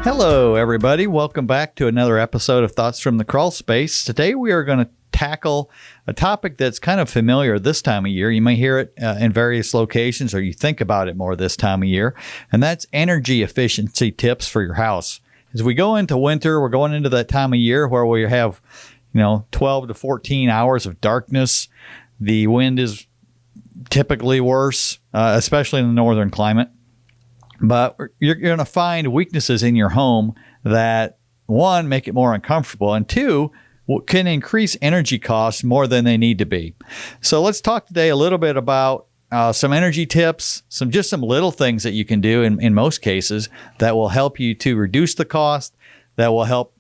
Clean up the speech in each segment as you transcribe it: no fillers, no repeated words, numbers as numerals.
Hello, everybody. Welcome back to another episode of Thoughts from the Crawlspace. Today we are going to tackle a topic that's kind of familiar this time of year. You may hear it in various locations, or you think about it more this time of year, and that's energy efficiency tips for your house. As we go into winter, we're going into that time of year where we have, 12 to 14 hours of darkness. The wind is typically worse, especially in the northern climate. But you're going to find weaknesses in your home that, one, make it more uncomfortable, and two, can increase energy costs more than they need to be. So let's talk today a little bit about some energy tips, some little things that you can do in most cases that will help you to reduce the cost, that will help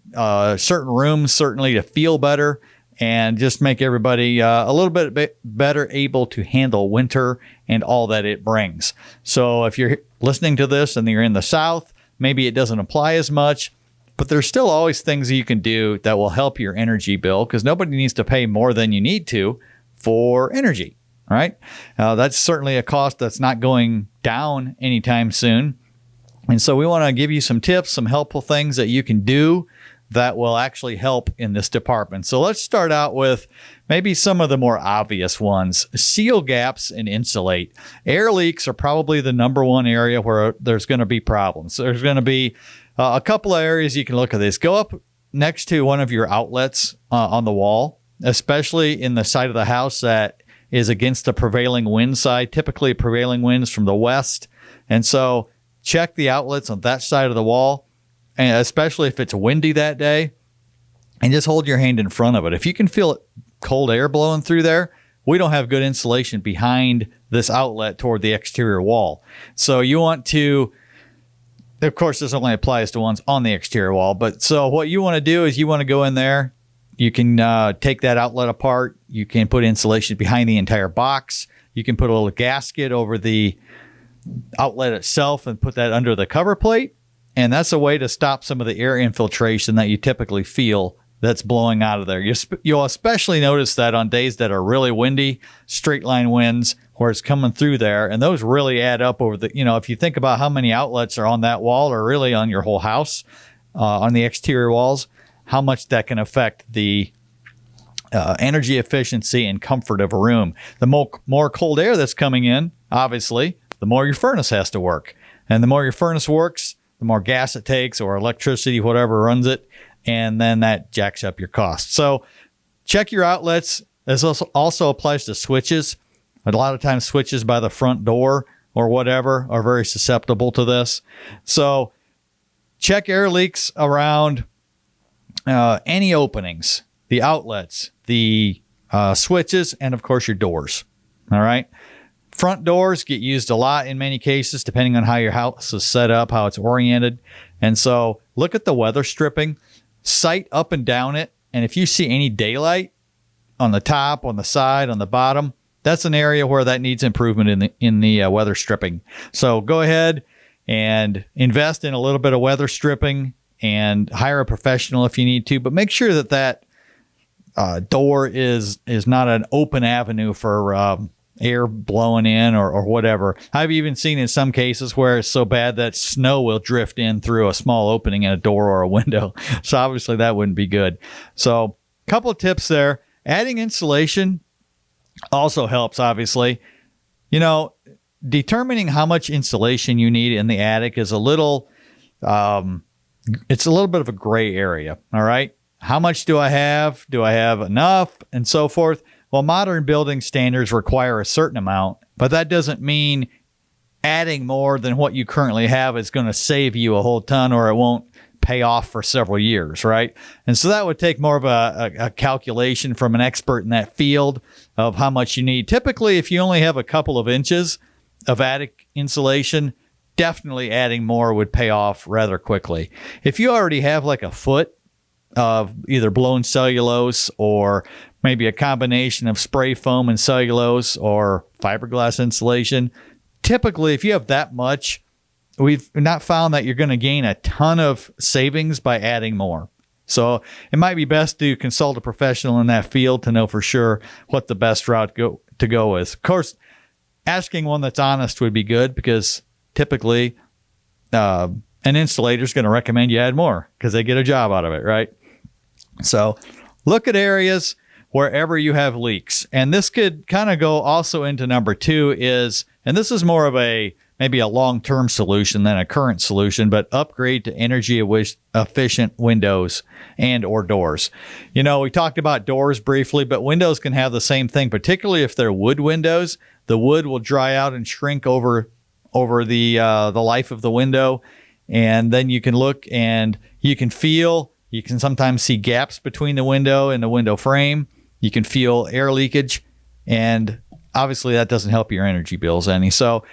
certain rooms certainly to feel better, and just make everybody a little bit better able to handle winter and all that it brings. So if you're listening to this and you're in the South, maybe it doesn't apply as much, but there's still always things that you can do that will help your energy bill, because nobody needs to pay more than you need to for energy, right? That's certainly a cost that's not going down anytime soon. And so we want to give you some tips, some helpful things that you can do that will actually help in this department. So let's start out with maybe some of the more obvious ones. Seal gaps and insulate. Air leaks are probably the number one area where there's going to be problems. So there's going to be a couple of areas you can look at this. Go up next to one of your outlets on the wall, especially in the side of the house that is against the prevailing wind side. Typically prevailing winds from the west. And so check the outlets on that side of the wall, and especially if it's windy that day, and just hold your hand in front of it. If you can feel cold air blowing through there, we don't have good insulation behind this outlet toward the exterior wall. So you want to, of course, this only applies to ones on the exterior wall, but so what you want to do is you want to go in there. You can take that outlet apart. You can put insulation behind the entire box. You can put a little gasket over the outlet itself and put that under the cover plate. And that's a way to stop some of the air infiltration that you typically feel that's blowing out of there. You'll especially notice that on days that are really windy, straight line winds, where it's coming through there. And those really add up over the, if you think about how many outlets are on that wall or really on your whole house, on the exterior walls, how much that can affect the energy efficiency and comfort of a room. The more cold air that's coming in, obviously, the more your furnace has to work. And the more your furnace works, the more gas it takes, or electricity, whatever runs it, and then that jacks up your cost. So check your outlets. This also applies to switches. A lot of times switches by the front door or whatever are very susceptible to this. So check air leaks around any openings, the outlets, the switches, and of course your doors. All right. Front doors get used a lot in many cases, depending on how your house is set up, how it's oriented. And so look at the weather stripping, sight up and down it. And if you see any daylight on the top, on the side, on the bottom, that's an area where that needs improvement in the weather stripping. So go ahead and invest in a little bit of weather stripping and hire a professional if you need to, but make sure that door is not an open avenue for air blowing in or whatever. I've even seen in some cases where it's so bad that snow will drift in through a small opening in a door or a window. So obviously that wouldn't be good. So a couple of tips there. Adding insulation also helps, obviously. Determining how much insulation you need in the attic is it's a little bit of a gray area. All right. How much do I have? Do I have enough? And so forth. Well, modern building standards require a certain amount, but that doesn't mean adding more than what you currently have is going to save you a whole ton, or it won't pay off for several years, right? And so that would take more of a calculation from an expert in that field of how much you need. Typically, if you only have a couple of inches of attic insulation, definitely adding more would pay off rather quickly. If you already have like a foot of either blown cellulose or maybe a combination of spray foam and cellulose or fiberglass insulation, typically if you have that much, we've not found that you're going to gain a ton of savings by adding more. So it might be best to consult a professional in that field to know for sure what the best route to go is. Of course, asking one that's honest would be good, because typically an installator is going to recommend you add more because they get a job out of it, right? So look at areas wherever you have leaks. And this could kind of go also into number 2 is, and this is more of maybe a long-term solution than a current solution, but upgrade to energy efficient windows and or doors. You know, we talked about doors briefly, but windows can have the same thing, particularly if they're wood windows. The wood will dry out and shrink over the life of the window. And then you can look and you can sometimes see gaps between the window and the window frame. You can feel air leakage, and obviously that doesn't help your energy bills any. So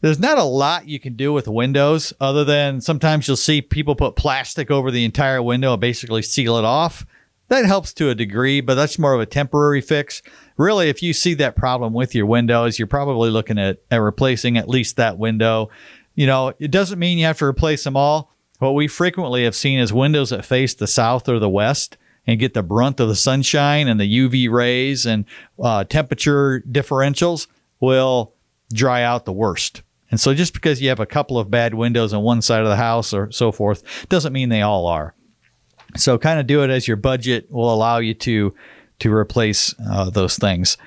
there's not a lot you can do with windows other than sometimes you'll see people put plastic over the entire window and basically seal it off. That helps to a degree, but that's more of a temporary fix. Really, if you see that problem with your windows, you're probably looking at replacing at least that window. You know, it doesn't mean you have to replace them all. What we frequently have seen is windows that face the south or the west and get the brunt of the sunshine and the UV rays and temperature differentials will dry out the worst. And so just because you have a couple of bad windows on one side of the house or so forth doesn't mean they all are. So kind of do it as your budget will allow you to replace those things.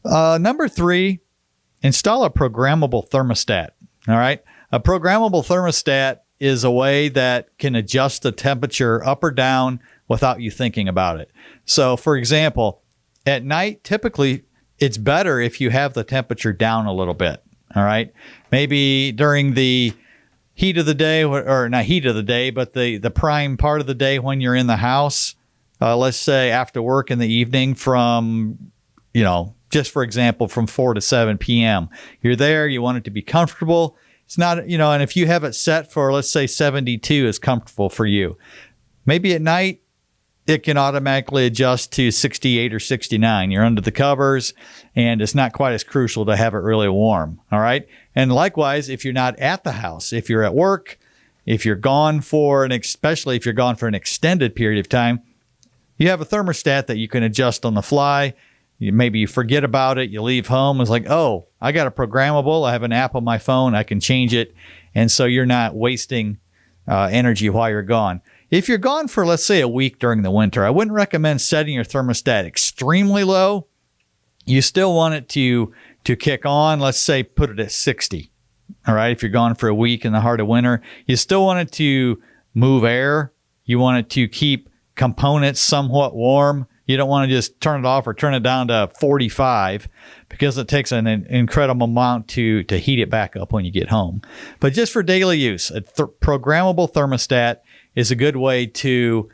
Number 3, install a programmable thermostat. All right. A programmable thermostat is a way that can adjust the temperature up or down without you thinking about it. So, for example, at night, typically it's better if you have the temperature down a little bit. All right. Maybe during the heat of the day, or not heat of the day, but the prime part of the day when you're in the house, let's say after work in the evening from, just for example, from 4 to 7 p.m. You're there. You want it to be comfortable. It's not, and if you have it set for, let's say 72 is comfortable for you. Maybe at night, it can automatically adjust to 68 or 69. You're under the covers, and it's not quite as crucial to have it really warm. All right. And likewise, if you're not at the house, if you're at work, if you're gone especially if you're gone for an extended period of time, you have a thermostat that you can adjust on the fly. Maybe you forget about it. You leave home. It's like, oh, I got a programmable. I have an app on my phone. I can change it. And so you're not wasting energy while you're gone. If you're gone for, let's say, a week during the winter, I wouldn't recommend setting your thermostat extremely low. You still want it to kick on. Let's say put it at 60. All right. If you're gone for a week in the heart of winter, you still want it to move air. You want it to keep components somewhat warm. You don't want to just turn it off or turn it down to 45 because it takes an incredible amount to heat it back up when you get home. But just for daily use, a programmable thermostat is a good way to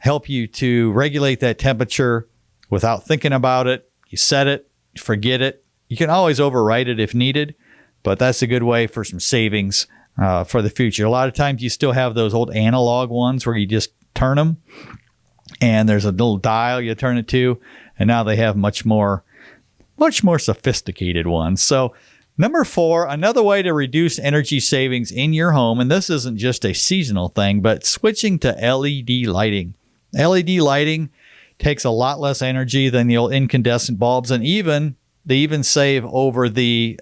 help you to regulate that temperature without thinking about it. You set it, forget it. You can always override it if needed, but that's a good way for some savings for the future. A lot of times you still have those old analog ones where you just turn them. And there's a little dial you turn it to, and now they have much more sophisticated ones. So number 4, another way to reduce energy savings in your home, and this isn't just a seasonal thing, but switching to LED lighting. LED lighting takes a lot less energy than the old incandescent bulbs, and they even save over the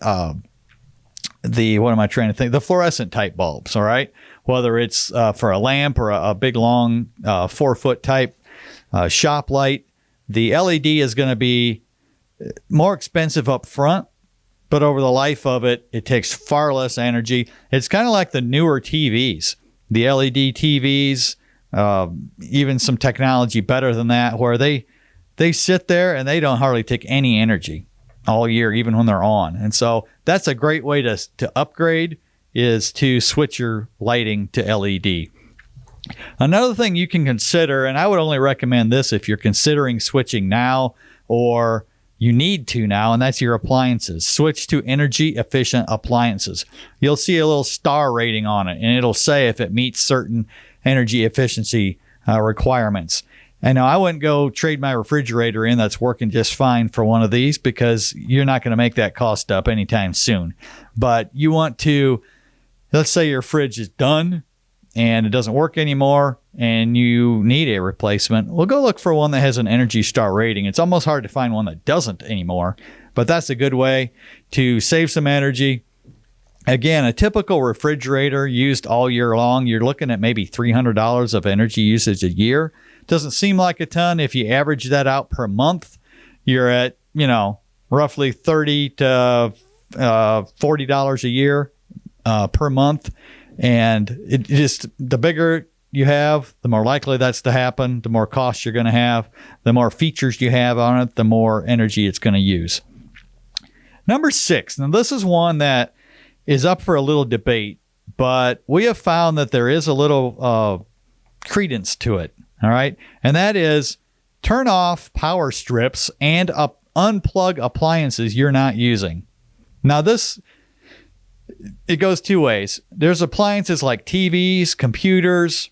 fluorescent type bulbs. All right, whether it's for a lamp or a big long 4-foot type shop light, the LED is going to be more expensive up front, but over the life of it, it takes far less energy. It's kind of like the newer TVs, the LED TVs, even some technology better than that, where they sit there and they don't hardly take any energy all year, even when they're on. And so that's a great way to upgrade, is to switch your lighting to LED. Another thing you can consider, and I would only recommend this if you're considering switching now or you need to now, and that's your appliances. Switch to energy efficient appliances. You'll see a little star rating on it, and it'll say if it meets certain energy efficiency requirements. And now I wouldn't go trade my refrigerator in that's working just fine for one of these, because you're not going to make that cost up anytime soon. But you want to, let's say your fridge is done and it doesn't work anymore and you need a replacement. Well, go look for one that has an Energy Star rating. It's almost hard to find one that doesn't anymore, but that's a good way to save some energy, Again, a typical refrigerator used all year long, you're looking at maybe $300 of energy usage a year. Doesn't seem like a ton. If you average that out per month, you're at, roughly $30 to $40 a year per month. And it just, the bigger you have, the more likely that's to happen, the more costs you're going to have, the more features you have on it, the more energy it's going to use. Number 6. Now, this is one that is up for a little debate, but we have found that there is a little credence to it. All right. And that is turn off power strips and unplug appliances you're not using. Now, it goes two ways. There's appliances like TVs, computers,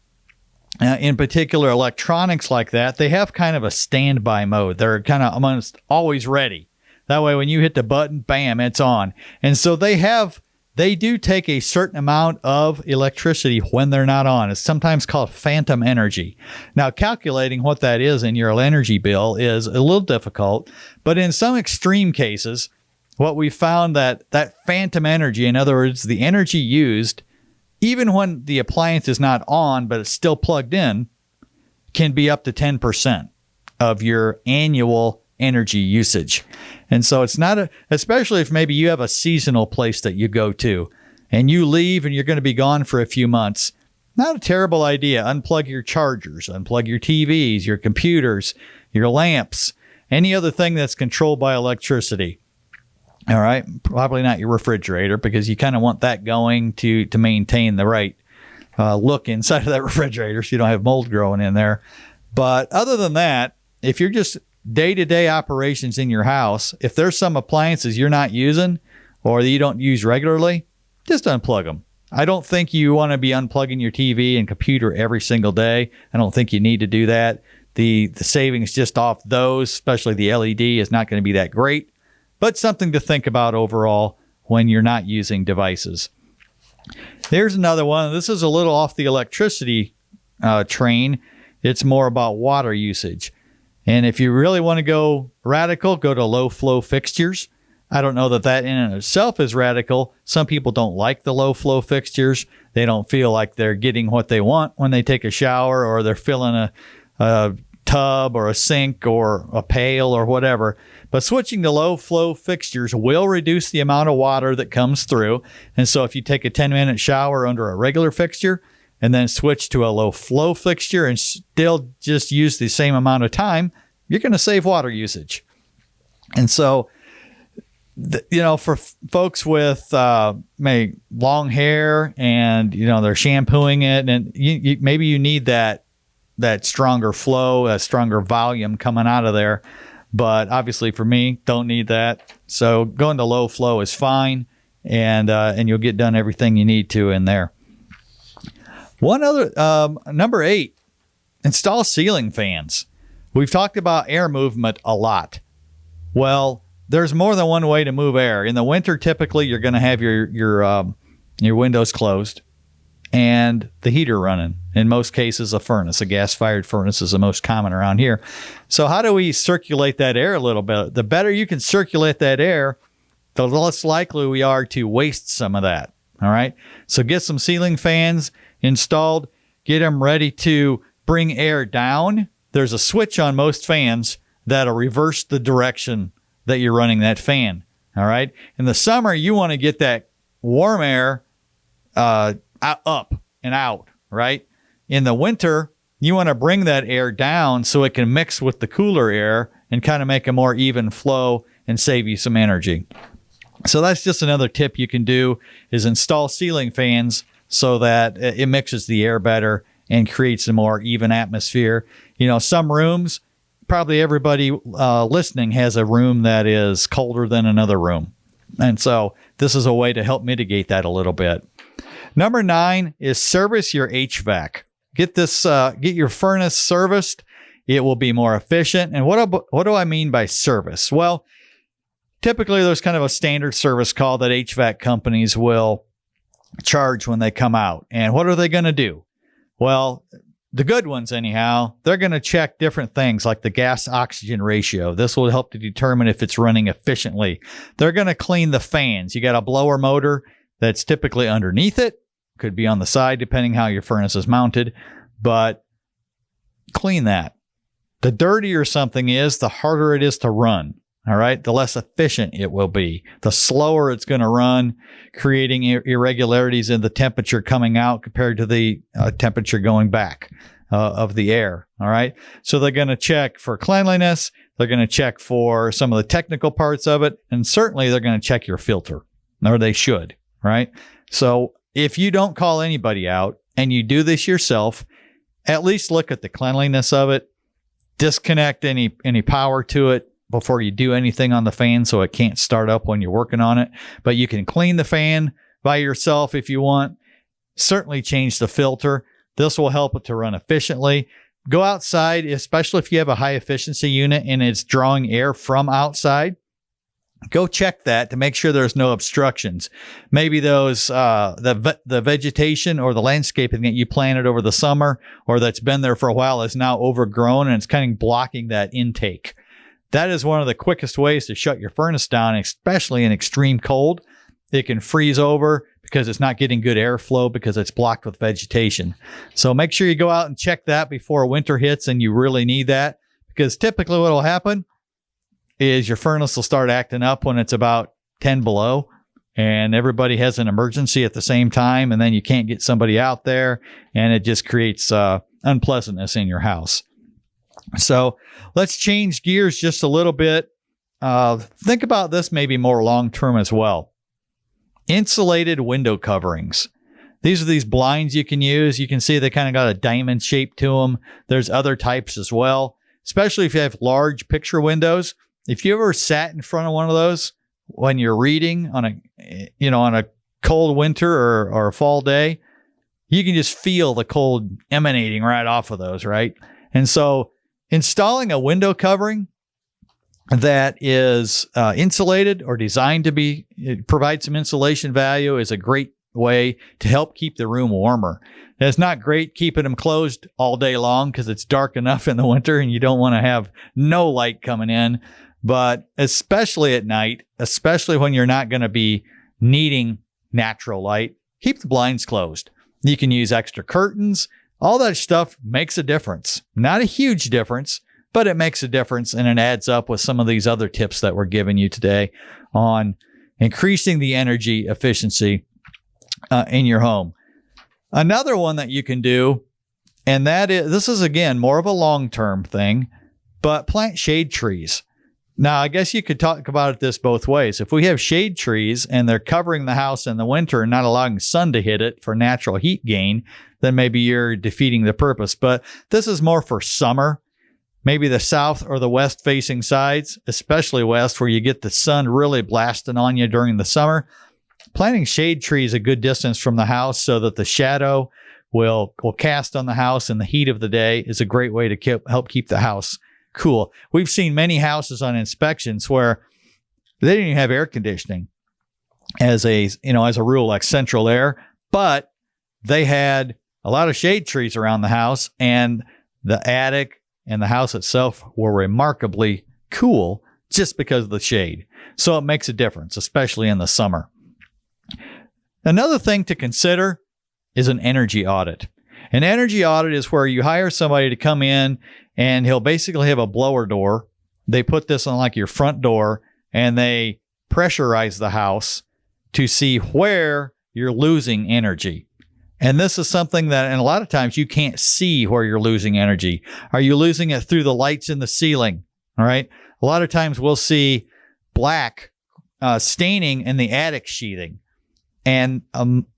in particular electronics like that. They have kind of a standby mode. They're kind of almost always ready. That way, when you hit the button, bam, it's on. And so they do take a certain amount of electricity when they're not on. It's sometimes called phantom energy. Now, calculating what that is in your energy bill is a little difficult, but in some extreme cases, what we found that phantom energy, in other words, the energy used, even when the appliance is not on, but it's still plugged in, can be up to 10% of your annual energy usage. And so it's not especially if maybe you have a seasonal place that you go to and you leave and you're going to be gone for a few months, not a terrible idea. Unplug your chargers, unplug your TVs, your computers, your lamps, any other thing that's controlled by electricity. All right. Probably not your refrigerator, because you kind of want that going to maintain the right look inside of that refrigerator so you don't have mold growing in there. But other than that, if you're just day-to-day operations in your house, if there's some appliances you're not using or that you don't use regularly, just unplug them. I don't think you want to be unplugging your TV and computer every single day. I don't think you need to do that. The savings just off those, especially the LED, is not going to be that great, but something to think about overall when you're not using devices. There's another one. This is a little off the electricity train. It's more about water usage. And if you really want to go radical, go to low flow fixtures. I don't know that in and of itself is radical. Some people don't like the low flow fixtures. They don't feel like they're getting what they want when they take a shower, or they're filling a tub or a sink or a pail or whatever. But switching to low flow fixtures will reduce the amount of water that comes through. And so if you take a 10-minute shower under a regular fixture and then switch to a low flow fixture and still just use the same amount of time, you're going to save water usage. And so, for folks with maybe long hair and, they're shampooing it, and maybe you need that stronger flow, a stronger volume coming out of there. But obviously for me, don't need that. So going to low flow is fine, and you'll get done everything you need to in there. One other, number 8, install ceiling fans. We've talked about air movement a lot. Well, there's more than one way to move air. In the winter, typically you're going to have your windows closed and the heater running. In most cases, a furnace, a gas-fired furnace is the most common around here. So how do we circulate that air a little bit? The better you can circulate that air, the less likely we are to waste some of that. All right. So get some ceiling fans installed, get them ready to bring air down. There's a switch on most fans that'll reverse the direction that you're running that fan. All right. In the summer, you want to get that warm air up and out, right? In the winter, you want to bring that air down so it can mix with the cooler air and kind of make a more even flow and save you some energy. So that's just another tip you can do, is install ceiling fans so that it mixes the air better and creates a more even atmosphere. Some rooms, probably everybody listening has a room that is colder than another room. And so this is a way to help mitigate that a little bit. Number 9 is service your HVAC. Get your furnace serviced. It will be more efficient. And what do I mean by service? Well, typically there's kind of a standard service call that HVAC companies will charge when they come out. And what are they going to do? Well, the good ones anyhow, they're going to check different things like the gas oxygen ratio. This will help to determine if it's running efficiently. They're going to clean the fans. You got a blower motor. that's typically underneath it. Could be on the side, depending how your furnace is mounted. But clean that. The dirtier something is, the harder it is to run. All right. The less efficient it will be. The slower it's going to run, creating irregularities in the temperature coming out compared to the temperature going back of the air. All right. So they're going to check for cleanliness. They're going to check for some of the technical parts of it. And certainly they're going to check your filter, or they should. Right. So if you don't call anybody out and you do this yourself, at least look at the cleanliness of it. Disconnect any power to it before you do anything on the fan so it can't start up when you're working on it. But you can clean the fan by yourself if you want. Certainly change the filter. This will help it to run efficiently. Go outside, especially if you have a high efficiency unit and it's drawing air from outside. Go check that to make sure there's no obstructions. Maybe those the vegetation or the landscaping that you planted over the summer or that's been there for a while is now overgrown and it's kind of blocking that intake. That is one of the quickest ways to shut your furnace down, especially in extreme cold. It can freeze over because it's not getting good airflow because it's blocked with vegetation. So make sure you go out and check that before winter hits and you really need that, because typically what will happen is your furnace will start acting up when it's about 10 below and everybody has an emergency at the same time, and then you can't get somebody out there and it just creates unpleasantness in your house. So let's change gears just a little bit. Think about this maybe more long-term as well. Insulated window coverings. These are these blinds you can use. You can see they kind of got a diamond shape to them. There's other types as well, especially if you have large picture windows. If you ever sat in front of one of those when you're reading on a cold winter or a fall day, you can just feel the cold emanating right off of those, right? And so installing a window covering that is insulated or designed to provide some insulation value is a great way to help keep the room warmer. And it's not great keeping them closed all day long because it's dark enough in the winter and you don't want to have no light coming in. But especially at night, especially when you're not going to be needing natural light, keep the blinds closed. You can use extra curtains. All that stuff makes a difference. Not a huge difference, but it makes a difference, and it adds up with some of these other tips that we're giving you today on increasing the energy efficiency in your home. Another one that you can do, and this is again more of a long-term thing, but plant shade trees. Now, I guess you could talk about it this both ways. If we have shade trees and they're covering the house in the winter and not allowing sun to hit it for natural heat gain, then maybe you're defeating the purpose. But this is more for summer, maybe the south or the west facing sides, especially west, where you get the sun really blasting on you during the summer. Planting shade trees a good distance from the house so that the shadow will cast on the house in the heat of the day is a great way to help keep the house cool. We've seen many houses on inspections where they didn't even have air conditioning as a rule, like central air, but they had a lot of shade trees around the house, and the attic and the house itself were remarkably cool just because of the shade. So it makes a difference, especially in the summer. Another thing to consider is an energy audit. An energy audit is where you hire somebody to come in and he'll basically have a blower door. They put this on like your front door and they pressurize the house to see where you're losing energy. And this is something that, and a lot of times you can't see where you're losing energy. Are you losing it through the lights in the ceiling? All right. A lot of times we'll see black staining in the attic sheathing. And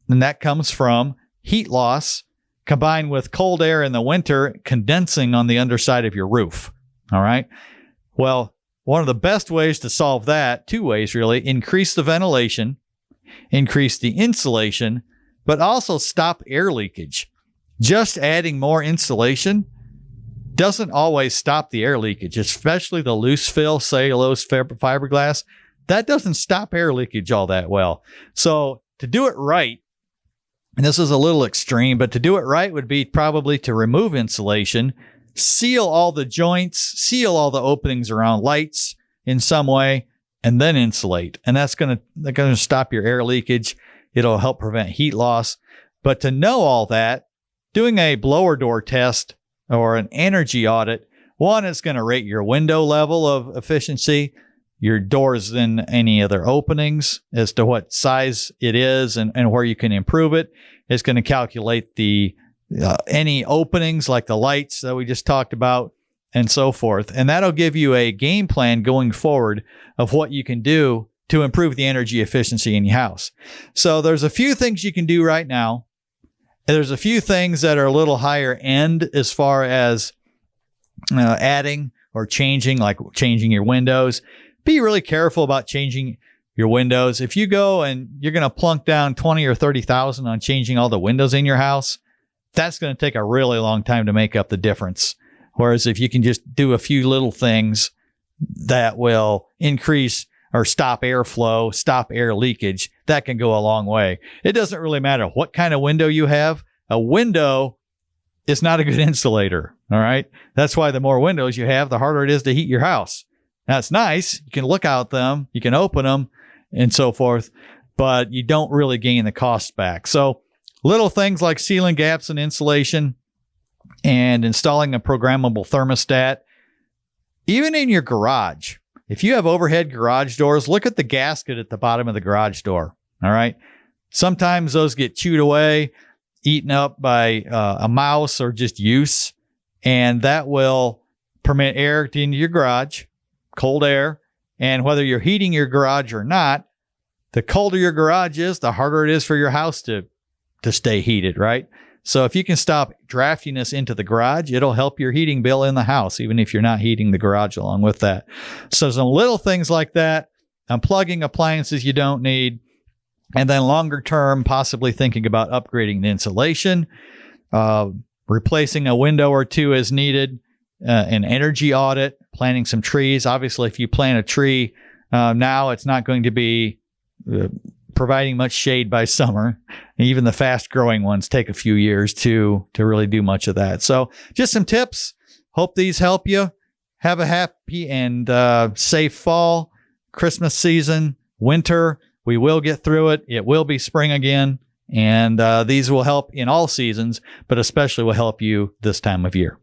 that comes from heat loss combined with cold air in the winter condensing on the underside of your roof. All right. Well, one of the best ways to solve that, two ways really, increase the ventilation, increase the insulation, but also stop air leakage. Just adding more insulation doesn't always stop the air leakage, especially the loose fill cellulose fiberglass. That doesn't stop air leakage all that well. So to do it right, and this is a little extreme, but to do it right would be probably to remove insulation, seal all the joints, seal all the openings around lights in some way, and then insulate. And that's going to stop your air leakage. It'll help prevent heat loss. But to know all that, doing a blower door test or an energy audit, one is going to rate your window level of efficiency, your doors and any other openings as to what size it is and where you can improve it. It's going to calculate the any openings like the lights that we just talked about and so forth. And that'll give you a game plan going forward of what you can do to improve the energy efficiency in your house. So there's a few things you can do right now. There's a few things that are a little higher end as far as adding or changing, like changing your windows. Be really careful about changing your windows. If you go and you're going to plunk down 20 or 30,000 on changing all the windows in your house, that's going to take a really long time to make up the difference. Whereas if you can just do a few little things that will increase or stop airflow, stop air leakage, that can go a long way. It doesn't really matter what kind of window you have. A window is not a good insulator. All right. That's why the more windows you have, the harder it is to heat your house. Now, it's nice. You can look out them, you can open them and so forth, but you don't really gain the cost back. So little things like sealing gaps in insulation and installing a programmable thermostat, even in your garage. If you have overhead garage doors, look at the gasket at the bottom of the garage door. All right. Sometimes those get chewed away, eaten up by a mouse or just use, and that will permit air into your garage, cold air. And whether you're heating your garage or not, the colder your garage is, the harder it is for your house to stay heated, right? So if you can stop draftiness into the garage, it'll help your heating bill in the house, even if you're not heating the garage along with that. So some little things like that, unplugging appliances you don't need, and then longer term, possibly thinking about upgrading the insulation, replacing a window or two as needed, an energy audit, planting some trees. Obviously, if you plant a tree now, it's not going to be providing much shade by summer. Even the fast growing ones take a few years to really do much of that. So just some tips. Hope these help you. Have a happy and safe fall, Christmas season, winter. We will get through it. It will be spring again. And these will help in all seasons, but especially will help you this time of year.